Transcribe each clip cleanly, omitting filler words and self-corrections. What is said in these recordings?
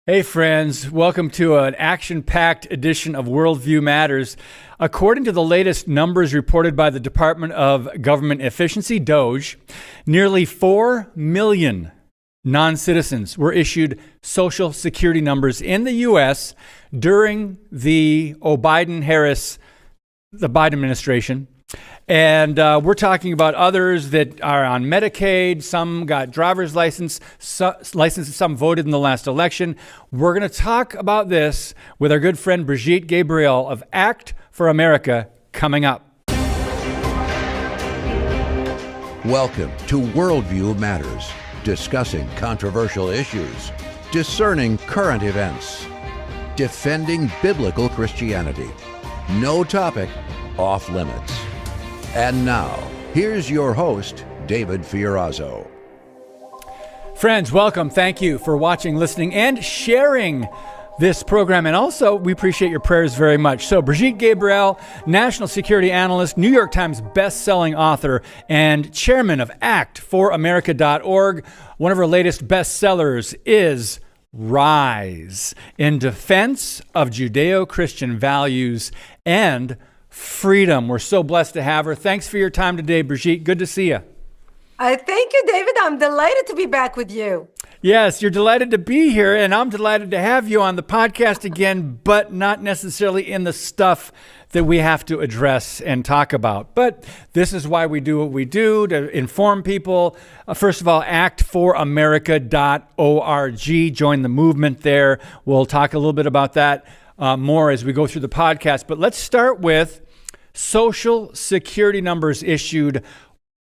Hey friends, welcome to an action-packed edition of Worldview Matters. According to the latest numbers reported by the Department of Government Efficiency, DOGE, nearly 4 million non-citizens were issued Social Security numbers in the U.S. during the Biden administration. And we're talking about others that are on Medicaid. Some got driver's licenses. Some voted in the last election. We're going to talk about this with our good friend Brigitte Gabriel of Act for America coming up. Welcome to Worldview Matters, discussing controversial issues, discerning current events, defending biblical Christianity. No topic off limits. And now, here's your host, David Fiorazzo. Friends, welcome. Thank you for watching, listening, and sharing this program. And also, we appreciate your prayers very much. So, Brigitte Gabriel, national security analyst, New York Times best-selling author, and chairman of ActForAmerica.org. One of her latest bestsellers is Rise, in Defense of Judeo-Christian Values and Freedom. We're so blessed to have her. Thanks for your time today, Brigitte. Good to see you. Thank you, David. I'm delighted to be back with you. Yes, you're delighted to be here, and I'm delighted to have you on the podcast again, but not necessarily in the stuff that we have to address and talk about. But this is why we do what we do, to inform people. First of all, actforamerica.org. Join the movement there. We'll talk a little bit about that more as we go through the podcast. But let's start with Social Security numbers issued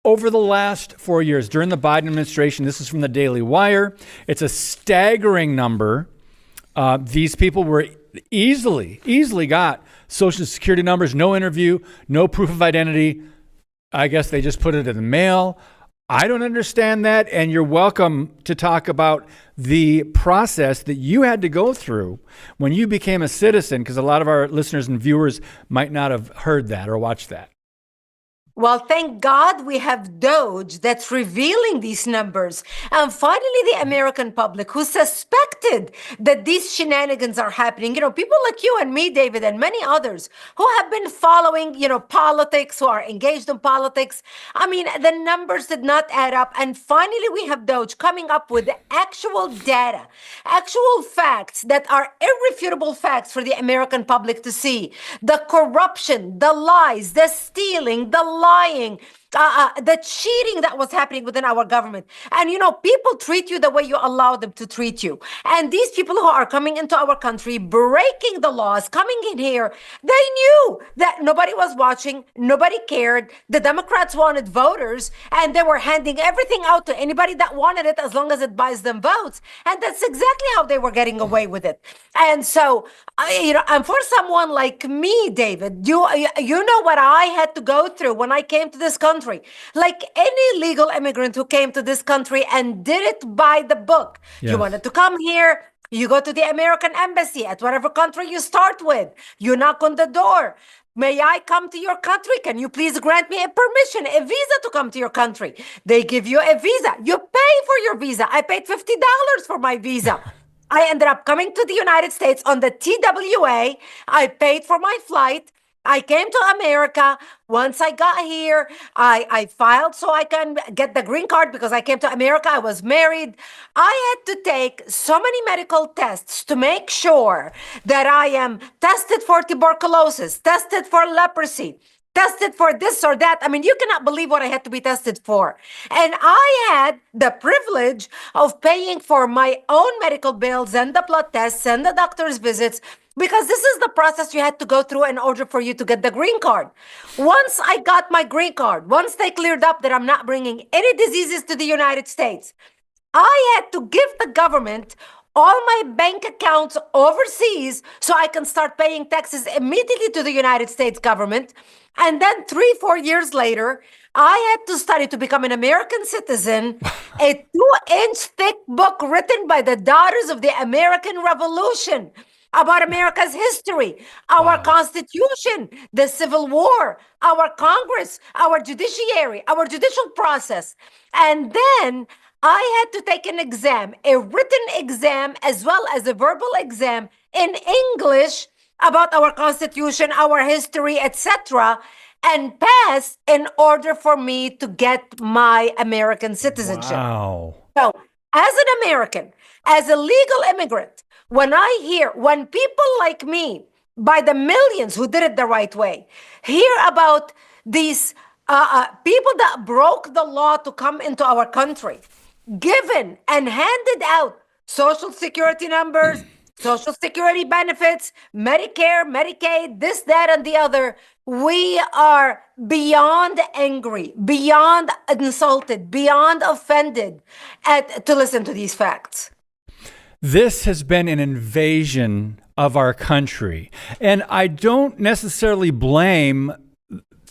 over the last 4 years during the Biden administration. This is from the Daily Wire. It's a staggering number. These people were easily got Social Security numbers, no interview, no proof of identity. I guess they just put it in the mail. I don't understand that, and you're welcome to talk about the process that you had to go through when you became a citizen, because a lot of our listeners and viewers might not have heard that or watched that. Well, thank God we have DOGE that's revealing these numbers. And finally, the American public who suspected that these shenanigans are happening, people like you and me, David, and many others who have been following, politics, who are engaged in politics. I mean, the numbers did not add up. And finally, we have DOGE coming up with actual data, actual facts that are irrefutable facts for the American public to see. The corruption, the lies, the stealing, the lying, the cheating that was happening within our government. And, people treat you the way you allow them to treat you. And these people who are coming into our country, breaking the laws, coming in here, they knew that nobody was watching, nobody cared. The Democrats wanted voters, and they were handing everything out to anybody that wanted it as long as it buys them votes. And that's exactly how they were getting away with it. And so, and for someone like me, David, you know what I had to go through when I came to this country. Like any legal immigrant who came to this country and did it by the book. Yes. You wanted to come here, you go to the American embassy at whatever country you start with. You knock on the door. May I come to your country? Can you please grant me a permission, a visa to come to your country? They give you a visa. You pay for your visa. I paid $50 for my visa. I ended up coming to the United States on the TWA. I paid for my flight. I came to America. Once I got here, I filed so I can get the green card because I came to America. I was married. I had to take so many medical tests to make sure that I am tested for tuberculosis, tested for leprosy, tested for this or that. I mean, you cannot believe what I had to be tested for. And I had the privilege of paying for my own medical bills and the blood tests and the doctor's visits, because this is the process you had to go through in order for you to get the green card. Once I got my green card, once they cleared up that I'm not bringing any diseases to the United States, I had to give the government all my bank accounts overseas so I can start paying taxes immediately to the United States government. And then 3-4 years later, I had to study to become an American citizen, a 2-inch thick book written by the Daughters of the American Revolution about America's history, our Constitution, the Civil War, our Congress, our judiciary, our judicial process. And then I had to take an exam, a written exam, as well as a verbal exam in English about our Constitution, our history, etc., and pass in order for me to get my American citizenship. Wow. So, as an American, as a legal immigrant, when people like me, by the millions who did it the right way, hear about these people that broke the law to come into our country, given and handed out social security numbers, social security benefits, Medicare, Medicaid, this, that, and the other, we are beyond angry, beyond insulted, beyond offended to listen to these facts. This has been an invasion of our country. And I don't necessarily blame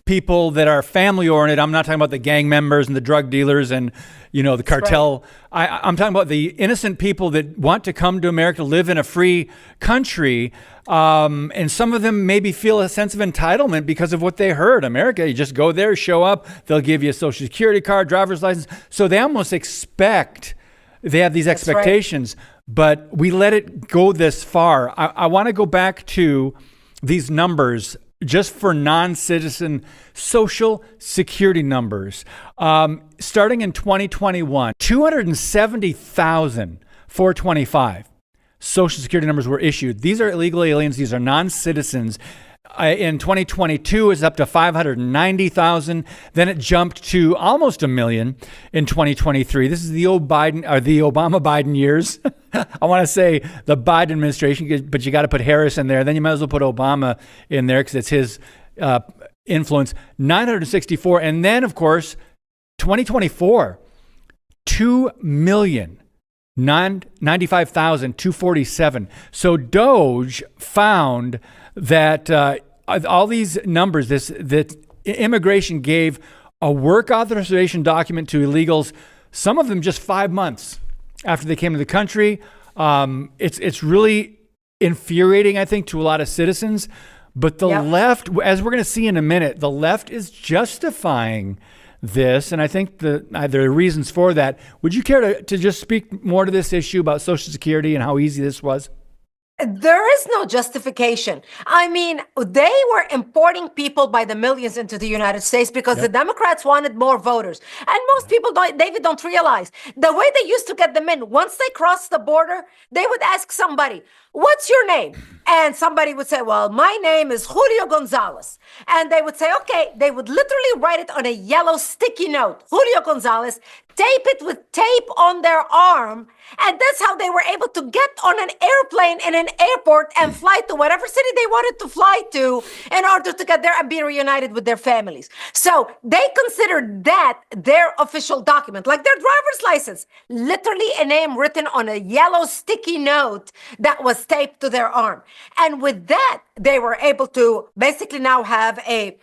people that are family oriented. I'm not talking about the gang members and the drug dealers and, the cartel. Right. I'm talking about the innocent people that want to come to America to live in a free country. And some of them maybe feel a sense of entitlement because of what they heard. America, you just go there, show up, they'll give you a social security card, driver's license. So they almost they have these expectations, but we let it go this far. I want to go back to these numbers just for non-citizen social security numbers. Starting in 2021, 270,425 social security numbers were issued. These are illegal aliens. These are non-citizens. In 2022, it's up to 590,000. Then it jumped to almost 1 million in 2023. This is the Obama-Biden years. I want to say the Biden administration, but you got to put Harris in there. Then you might as well put Obama in there because it's his influence. 964. And then, of course, 2024, 2,095,247. So Doge found that all these numbers, that immigration gave a work authorization document to illegals, some of them just 5 months after they came to the country. It's really infuriating, I think, to a lot of citizens. But the left, as we're going to see in a minute, the left is justifying this. And I think there are reasons for that. Would you care to just speak more to this issue about Social Security and how easy this was? There is no justification. I mean, they were importing people by the millions into the United States because the Democrats wanted more voters. And most people don't realize the way they used to get them in. Once they crossed the border, they would ask somebody, "What's your name?" And somebody would say, "Well, my name is Julio Gonzalez." And they would say, okay, they would literally write it on a yellow sticky note, Julio Gonzalez, tape it with tape on their arm. And that's how they were able to get on an airplane in an airport and fly to whatever city they wanted to fly to in order to get there and be reunited with their families. So they considered that their official document, like their driver's license, literally a name written on a yellow sticky note that was taped to their arm. And with that, they were able to basically now have a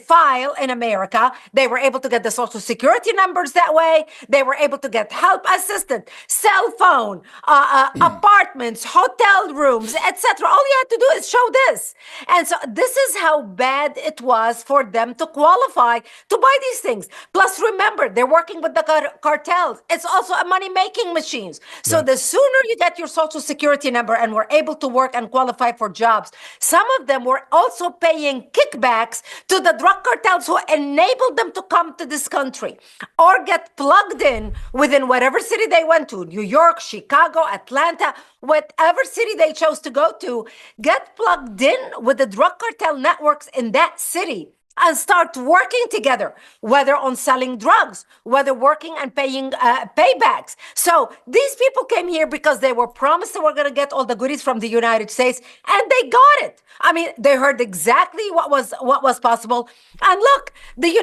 file in America. They were able to get the social security numbers that way. They were able to get help assistant, cell phone, apartments, hotel rooms, etc. All you had to do is show this. And so this is how bad it was for them to qualify to buy these things. Plus, remember, they're working with the cartels. It's also a money-making machine. So the sooner you get your social security number and were able to work and qualify for jobs, some of them were also paying kickbacks to the drug cartels who enabled them to come to this country or get plugged in within whatever city they went to, New York, Chicago, Atlanta, whatever city they chose to go to, get plugged in with the drug cartel networks in that city and start working together, whether on selling drugs, whether working and paying paybacks. So these people came here because they were promised they were going to get all the goodies from the United States, and they got it. I mean, they heard exactly what was possible. And look, we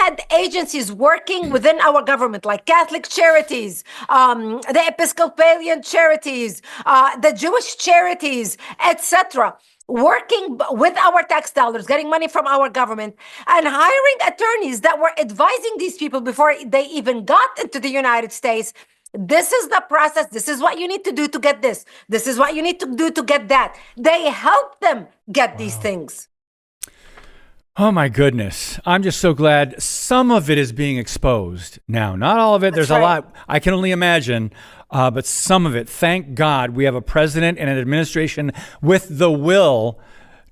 had agencies working within our government, like Catholic charities, the Episcopalian charities, the Jewish charities, etc., working with our tax dollars, getting money from our government, and hiring attorneys that were advising these people before they even got into the United States. This is the process. This is what you need to do to get this. This is what you need to do to get that. They help them get these things. Oh my goodness. I'm just so glad some of it is being exposed now. Not all of it. There's That's a right. lot I can only imagine, but some of it. Thank God we have a president and an administration with the will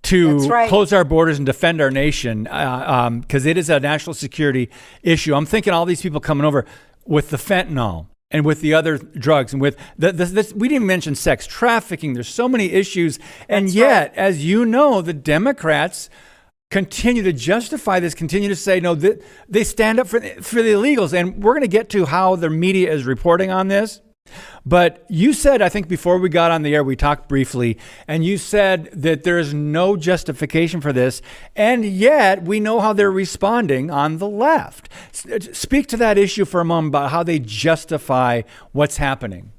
That's to right. close our borders and defend our nation, because it is a national security issue. I'm thinking all these people coming over with the fentanyl and with the other drugs and with this, we didn't even mention sex trafficking. There's so many issues. And That's yet, right. as you know, the Democrats continue to justify this, continue to say, no, they stand up for the illegals. And we're going to get to how the media is reporting on this. But you said, I think before we got on the air, we talked briefly, and you said that there is no justification for this. And yet we know how they're responding on the left. Speak to that issue for a moment about how they justify what's happening.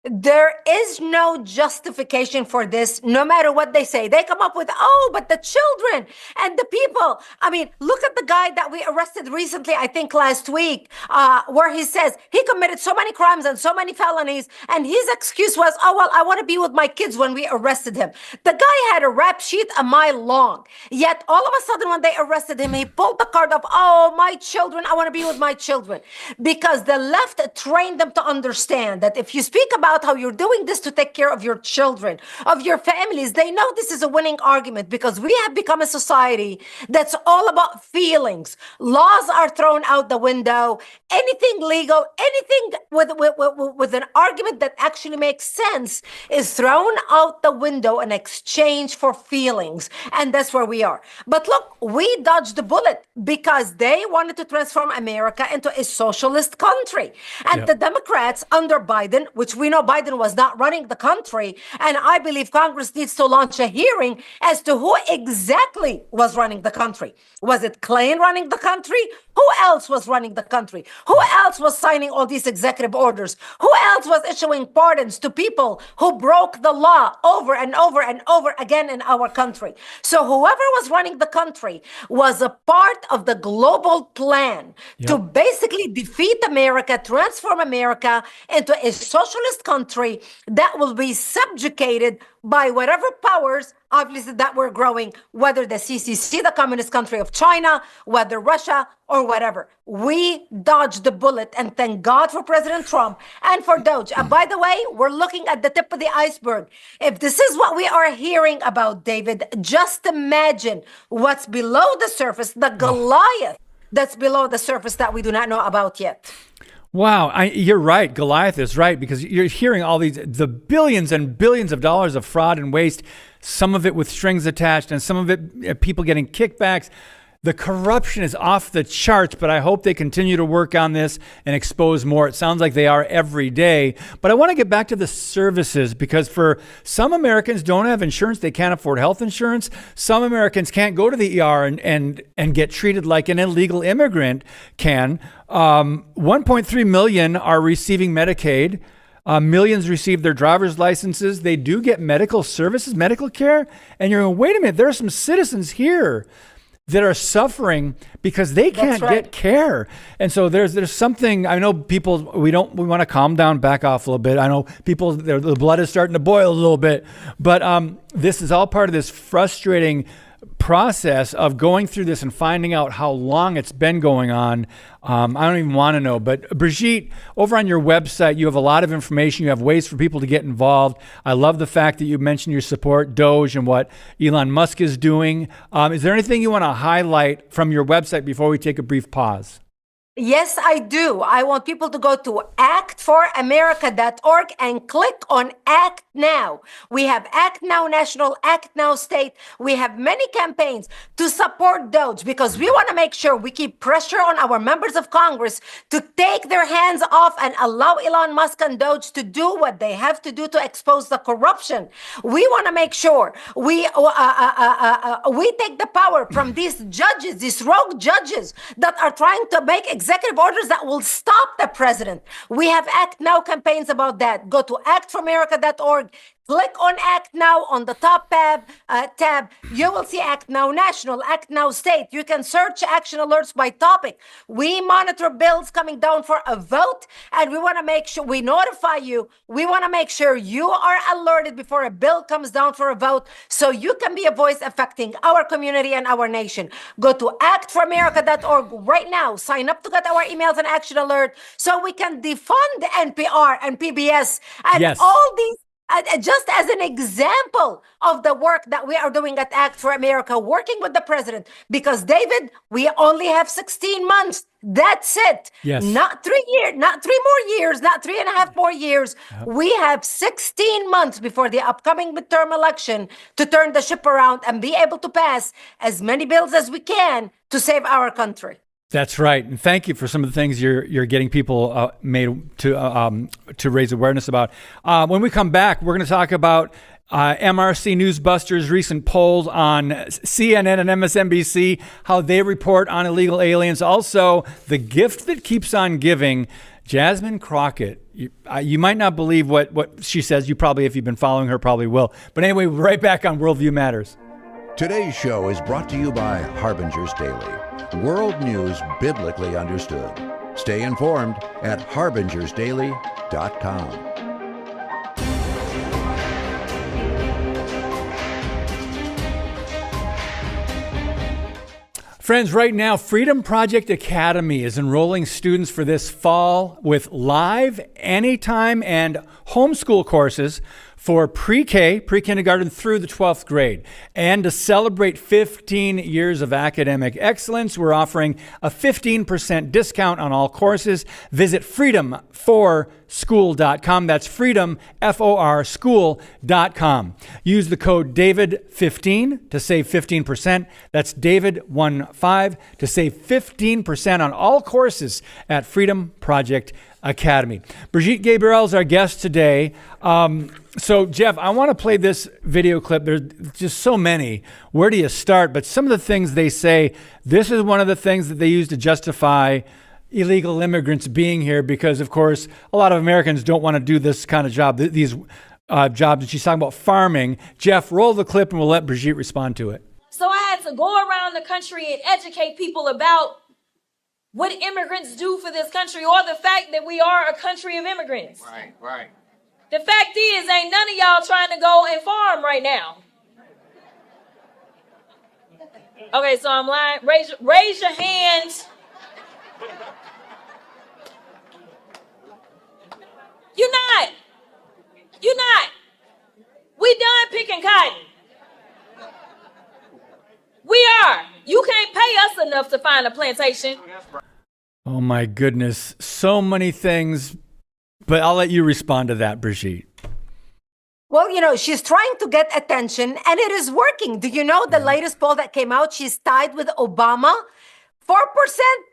There is no justification for this, no matter what they say. They come up with, oh, but the children and the people. I mean, look at the guy that we arrested recently, I think last week, where he says he committed so many crimes and so many felonies. And his excuse was, oh, well, I want to be with my kids when we arrested him. The guy had a rap sheet a mile long. Yet all of a sudden, when they arrested him, he pulled the card of, oh, my children, I want to be with my children. Because the left trained them to understand that if you speak about how you're doing this to take care of your children, of your families, they know this is a winning argument because we have become a society that's all about feelings. Laws are thrown out the window. Anything legal, anything with an argument that actually makes sense is thrown out the window in exchange for feelings. And that's where we are. But look, we dodged the bullet because they wanted to transform America into a socialist country. And the Democrats under Biden, which we know Biden was not running the country, and I believe Congress needs to launch a hearing as to who exactly was running the country. Was it Clinton running the country? Who else was running the country? Who else was signing all these executive orders? Who else was issuing pardons to people who broke the law over and over and over again in our country? So whoever was running the country was a part of the global plan to basically defeat America, transform America into a socialist country that will be subjugated by whatever powers, obviously, that we're growing, whether the CCC, the communist country of China, whether Russia, or whatever. We dodged the bullet, and thank God for President Trump and for Doge. And by the way, we're looking at the tip of the iceberg. If this is what we are hearing about, David, just imagine what's below the surface, the Goliath that's below the surface that we do not know about yet. Wow, you're right. Goliath is right, because you're hearing all the billions and billions of dollars of fraud and waste, some of it with strings attached and some of it people getting kickbacks. The corruption is off the charts, but I hope they continue to work on this and expose more. It sounds like they are every day. But I want to get back to the services, because for some Americans don't have insurance, they can't afford health insurance. Some Americans can't go to the ER and get treated like an illegal immigrant can. 1.3 million are receiving Medicaid. Millions receive their driver's licenses. They do get medical services, medical care. And you're going, wait a minute, there are some citizens here that are suffering because they can't get care. And so there's something, I know people, we want to calm down, back off a little bit. I know people, the blood is starting to boil a little bit, but this is all part of this frustrating process of going through this and finding out how long it's been going on. I don't even want to know. But Brigitte, over on your website, you have a lot of information. You have ways for people to get involved. I love the fact that you mentioned your support Doge and what Elon Musk is doing. Is there anything you want to highlight from your website before we take a brief pause? Yes, I do. I want people to go to actforamerica.org and click on Act Now. We have Act Now National, Act Now State. We have many campaigns to support Doge because we want to make sure we keep pressure on our members of Congress to take their hands off and allow Elon Musk and Doge to do what they have to do to expose the corruption. We want to make sure we take the power from these judges, these rogue judges that are trying to make executive orders that will stop the president. We have Act Now campaigns about that. Go to actforamerica.org, Click on Act Now on the top tab. You will see Act Now National, Act Now State. You can search action alerts by topic. We monitor bills coming down for a vote, and we want to make sure we notify you. We want to make sure you are alerted before a bill comes down for a vote, so you can be a voice affecting our community and our nation. Go to actforamerica.org right now. Sign up to get our emails and action alert so we can defund NPR and PBS and Yes. all these. Just as an example of the work that we are doing at Act for America, working with the president, because David, we only have 16 months. That's it. Yes. Not 3 years, not 3 more years, not 3.5 more years. We have 16 months before the upcoming midterm election to turn the ship around and be able to pass as many bills as we can to save our country. That's right, and thank you for some of the things you're getting people made to raise awareness about. When we come back, we're going to talk about MRC Newsbusters' recent polls on CNN and MSNBC, how they report on illegal aliens. Also, the gift that keeps on giving. Jasmine Crockett, you might not believe what she says. You probably, if you've been following her, probably will. But anyway, right back on Worldview Matters. Today's show is brought to you by Harbinger's Daily. World news biblically understood. Stay informed at harbingersdaily.com. Friends, right now, Freedom Project Academy is enrolling students for this fall with live, anytime, and homeschool courses for pre-K, pre-kindergarten through the 12th grade. And to celebrate 15 years of academic excellence, we're offering a 15% discount on all courses. Visit freedomforschool.com. That's freedom, F-O-R, school.com. Use the code DAVID15 to save 15%. That's DAVID15 to save 15% on all courses at Freedom Project Academy. Brigitte Gabriel is our guest today. So, Jeff, I want to play this video clip. There's just so many. Where do you start? But some of the things they say, this is one of the things that they use to justify illegal immigrants being here because, of course, a lot of Americans don't want to do this kind of job, these jobs. And she's talking about farming. Jeff, roll the clip and we'll let Brigitte respond to it. So I had to go around the country and educate people about what immigrants do for this country, or the fact that we are a country of immigrants. Right. The fact is, ain't none of y'all trying to go and farm right now. Okay, so I'm lying. Raise your hands. You're not. We done picking cotton. We are. You can't pay us enough to find a plantation. Oh my goodness. So many things, but I'll let you respond to that, Brigitte. Well, she's trying to get attention and it is working. Do you know the latest poll that came out? She's tied with Obama. 4%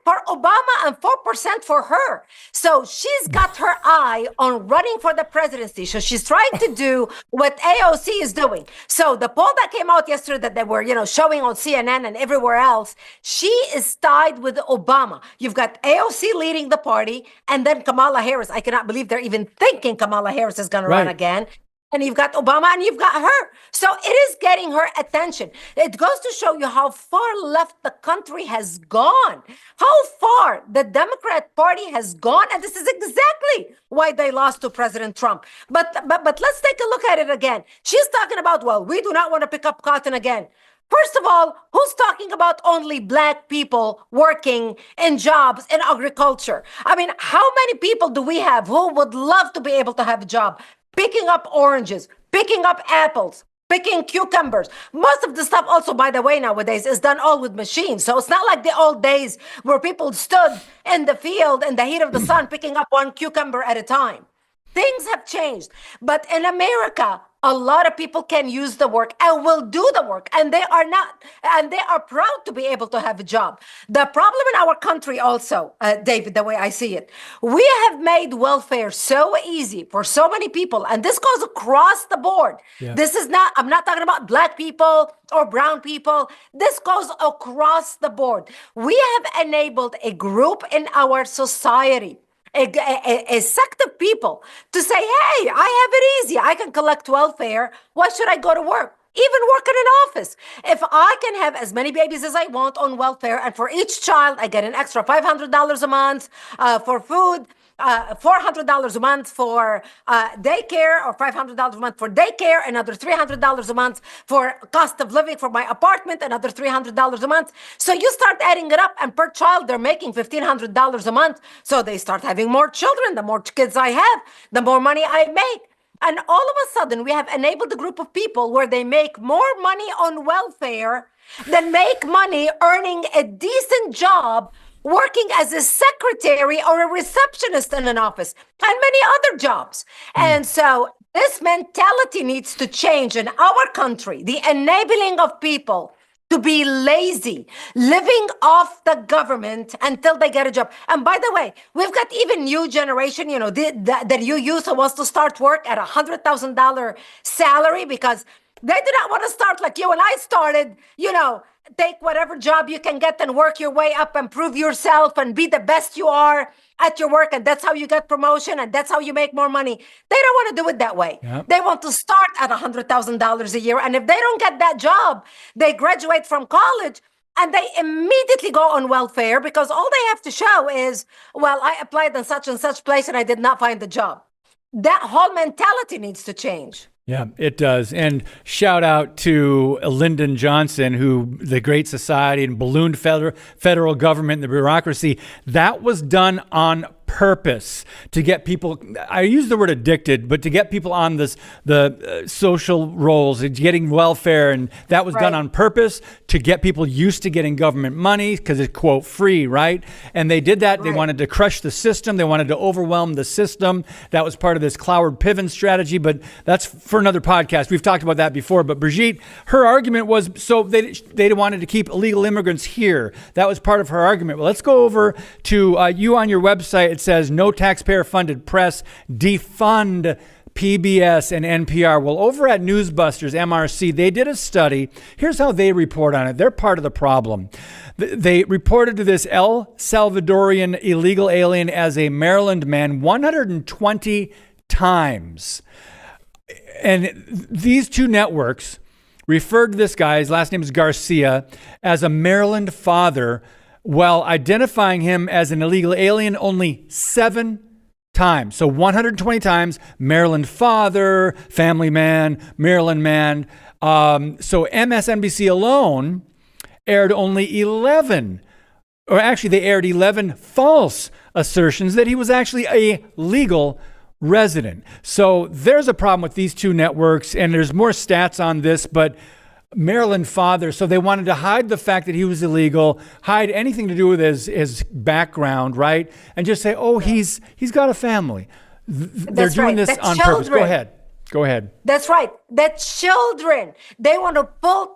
for Obama and 4% for her. So she's got her eye on running for the presidency. So she's trying to do what AOC is doing. So the poll that came out yesterday that they were, showing on CNN and everywhere else, she is tied with Obama. You've got AOC leading the party and then Kamala Harris. I cannot believe they're even thinking Kamala Harris is going to run again. And you've got Obama and you've got her. So it is getting her attention. It goes to show you how far left the country has gone, how far the Democrat Party has gone. And this is exactly why they lost to President Trump. But let's take a look at it again. She's talking about, well, we do not want to pick up cotton again. First of all, who's talking about only Black people working in jobs in agriculture? I mean, how many people do we have who would love to be able to have a job? Picking up oranges, picking up apples, picking cucumbers. Most of the stuff also, by the way, nowadays is done all with machines. So it's not like the old days where people stood in the field in the heat of the sun picking up one cucumber at a time. Things have changed. But in America, a lot of people can use the work and will do the work, and they are proud to be able to have a job. The problem in our country also, David, the way I see it, we have made welfare so easy for so many people, and this goes across the board. Yeah. I'm not talking about Black people or brown people. This goes across the board. We have enabled a group in our society a sect of people to say, hey, I have it easy. I can collect welfare. Why should I go to work? Even work in an office. If I can have as many babies as I want on welfare, and for each child, I get an extra $500 a month for food, $400 a month for daycare, or $500 a month for daycare, another $300 a month for cost of living for my apartment, another $300 a month. So you start adding it up, and per child, they're making $1,500 a month. So they start having more children. The more kids I have, the more money I make. And all of a sudden, we have enabled a group of people where they make more money on welfare than make money earning a decent job, working as a secretary or a receptionist in an office, and many other jobs. And so this mentality needs to change in our country, the enabling of people to be lazy, living off the government until they get a job. And by the way, we've got even new generation, the new youth who wants to start work at $100,000 salary because they do not want to start like you and I started, take whatever job you can get and work your way up and prove yourself and be the best you are at your work. And that's how you get promotion and that's how you make more money. They don't want to do it that way. Yep. They want to start at $100,000 a year. And if they don't get that job, they graduate from college and they immediately go on welfare because all they have to show is, well, I applied in such and such place and I did not find the job. That whole mentality needs to change. Yeah, it does. And shout out to Lyndon Johnson, who the Great Society and ballooned federal government and the bureaucracy, that was done on purpose to get people, I use the word addicted, but to get people on the social roles and getting welfare. And that was done on purpose to get people used to getting government money because it's, quote, free, right? And they did that. They wanted to crush the system. They wanted to overwhelm the system. That was part of this Cloward-Piven strategy, but that's for another podcast. We've talked about that before. But Brigitte, her argument was, so they wanted to keep illegal immigrants here. That was part of her argument. Well, let's go over to you on your website. It says no taxpayer-funded press, defund PBS and NPR. Well, over at Newsbusters, MRC, they did a study. Here's how they report on it. They're part of the problem. They reported to this El Salvadorian illegal alien as a Maryland man 120 times. And these two networks referred to this guy, his last name is Garcia, as a Maryland father, while identifying him as an illegal alien only 7 times. So 120 times, Maryland father, family man, Maryland man. So MSNBC alone aired only 11, or actually they aired 11 false assertions that he was actually a legal resident. So there's a problem with these two networks, and there's more stats on this, but Maryland father, so they wanted to hide the fact that he was illegal, hide anything to do with his background, right? And just say, oh, he's got a family. They're doing this on purpose. Go ahead. That's right. The children, they want to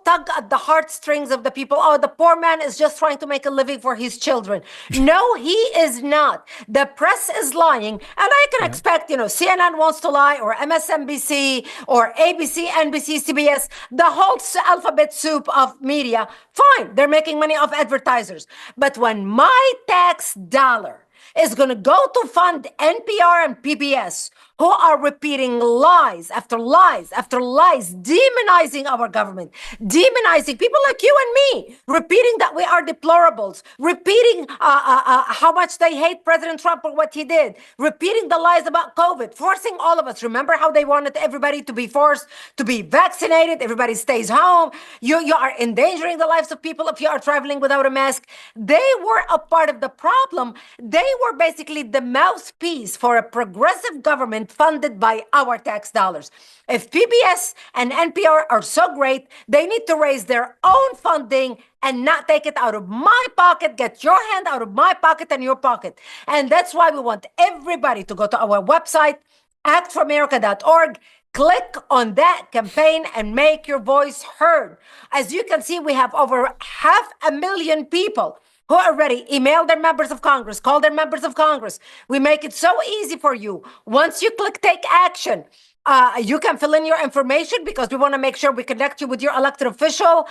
tug at the heartstrings of the people. Oh, the poor man is just trying to make a living for his children. No, he is not. The press is lying. And I can expect, CNN wants to lie, or MSNBC, or ABC, NBC, CBS, the whole alphabet soup of media. Fine, they're making money off advertisers. But when my tax dollar is going to go to fund NPR and PBS, who are repeating lies after lies after lies, demonizing our government, demonizing people like you and me, repeating that we are deplorables, repeating how much they hate President Trump for what he did, repeating the lies about COVID, forcing all of us. Remember how they wanted everybody to be forced to be vaccinated? Everybody stays home. You are endangering the lives of people if you are traveling without a mask. They were a part of the problem. They were basically the mouthpiece for a progressive government funded by our tax dollars. If PBS and NPR are so great, they need to raise their own funding and not take it out of my pocket. Get your hand out of my pocket and your pocket. And that's why we want everybody to go to our website, actforamerica.org. Click on that campaign and make your voice heard. As you can see, we have over 500,000 people who already email their members of Congress, call their members of Congress. We make it so easy for you. Once you click take action, You can fill in your information because we want to make sure we connect you with your elected official.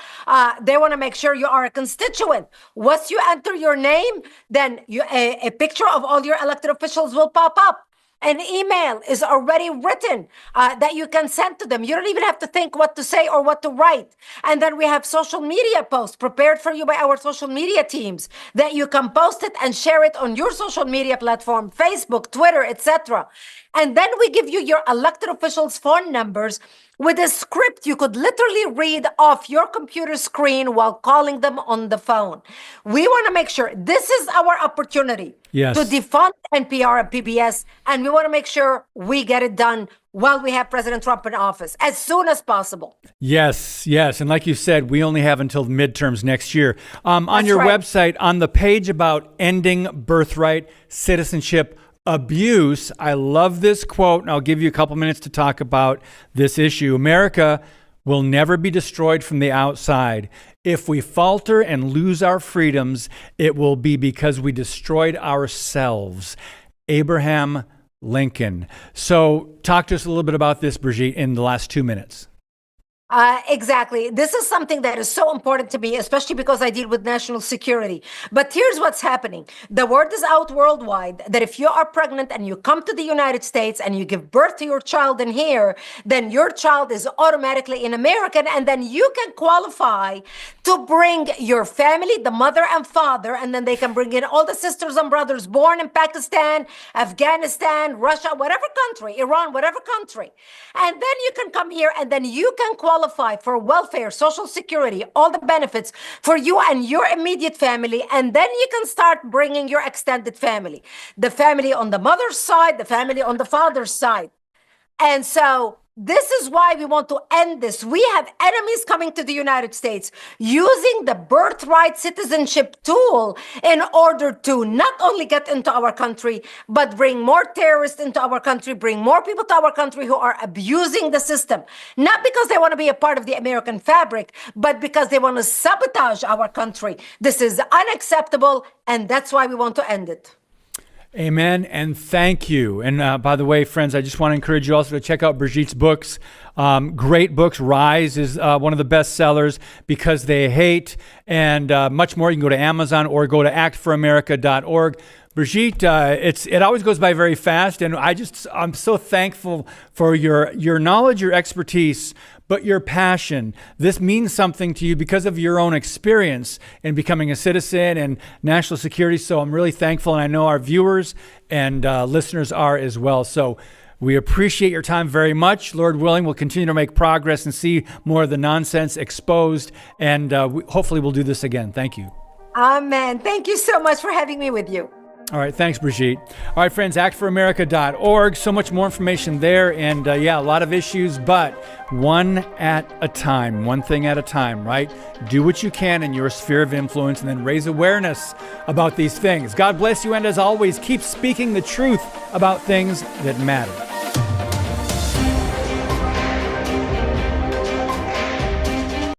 They want to make sure you are a constituent. Once you enter your name, then a picture of all your elected officials will pop up. An email is already written that you can send to them. You don't even have to think what to say or what to write. And then we have social media posts prepared for you by our social media teams that you can post it and share it on your social media platform, Facebook, Twitter, etc. And then we give you your elected officials' phone numbers with a script you could literally read off your computer screen while calling them on the phone. We want to make sure this is our opportunity Yes. to defund NPR and PBS, and we want to make sure we get it done while we have President Trump in office as soon as possible. Yes, yes. And like you said, we only have until midterms next year. On your right. website, on the page about ending birthright citizenship abuse, I love this quote, and I'll give you a couple minutes to talk about this issue. America will never be destroyed from the outside. If we falter and lose our freedoms, it will be because we destroyed ourselves. Abraham Lincoln. So talk to us a little bit about this, Brigitte, in the last 2 minutes. Exactly. This is something that is so important to me, especially because I deal with national security. But here's what's happening. The word is out worldwide that if you are pregnant and you come to the United States and you give birth to your child in here, then your child is automatically an American, and then you can qualify to bring your family, the mother and father, and then they can bring in all the sisters and brothers born in Pakistan, Afghanistan, Russia, whatever country, Iran, whatever country. And then you can come here and then you can qualify for welfare, social security, all the benefits for you and your immediate family. And then you can start bringing your extended family, the family on the mother's side, the family on the father's side. And so this is why we want to end this. We have enemies coming to the United States using the birthright citizenship tool in order to not only get into our country, but bring more terrorists into our country, bring more people to our country who are abusing the system. Not because they want to be a part of the American fabric, but because they want to sabotage our country. This is unacceptable, and that's why we want to end it. Amen, and thank you. And by the way, friends, I just want to encourage you also to check out Brigitte's books. Great books. Rise is one of the best sellers, Because They Hate, and much more. You can go to Amazon or go to actforamerica.org. Brigitte, it always goes by very fast, and I'm so thankful for your knowledge, your expertise, but your passion. This means something to you because of your own experience in becoming a citizen and national security. So I'm really thankful, and I know our viewers and listeners are as well. So we appreciate your time very much. Lord willing, we'll continue to make progress and see more of the nonsense exposed, and hopefully we'll do this again. Thank you. Amen. Thank you so much for having me with you. All right. Thanks, Brigitte. All right, friends, actforamerica.org. So much more information there. And a lot of issues, but one at a time, one thing at a time, right? Do what you can in your sphere of influence and then raise awareness about these things. God bless you. And as always, keep speaking the truth about things that matter.